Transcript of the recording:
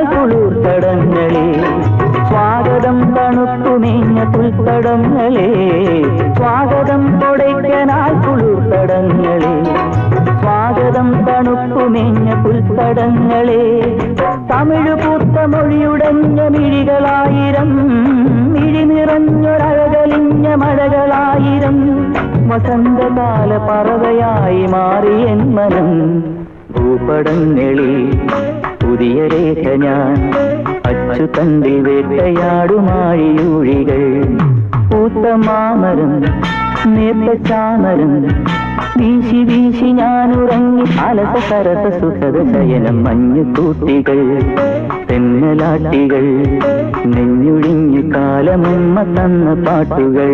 തുടയ്ക്കനാൽ കുളിർത്തടങ്ങളെ സ്വാഗതം തണുത്തുമേഞ്ഞ പുൽത്തടങ്ങളെ സ്വാഗതം തുടയ്ക്കനാൽ കുളിർത്തടങ്ങളെ സ്വാഗതം തണുത്തുമേഞ്ഞ പുൽത്തടങ്ങളെ തമിഴ് പൂത്ത മൊഴിയുടഞ്ഞ മിഴികളായിരം മിഴി നിറഞ്ഞൊരഴകലിഞ്ഞ മഴകളായിരം വസന്തകാല പറവയായി മാറിയൻ മനം ഭൂപടങ്ങളിൽ പുതിയ രേഖ ഞാൻ അച്ചുതണ്ടിൽ വേട്ടയാടുമാഴിയൂഴികൾ പൂത്ത മാമരം നേർത്ത ചാമരം വീശി വീശി ഞാനുറങ്ങി അലസ സരസ സുഖദ ശയനം മഞ്ഞുകൂട്ടികൾ തെന്നലാട്ടികൾ നെഞ്ഞുഴിഞ്ഞു കാലമമ്മ തന്ന പാട്ടുകൾ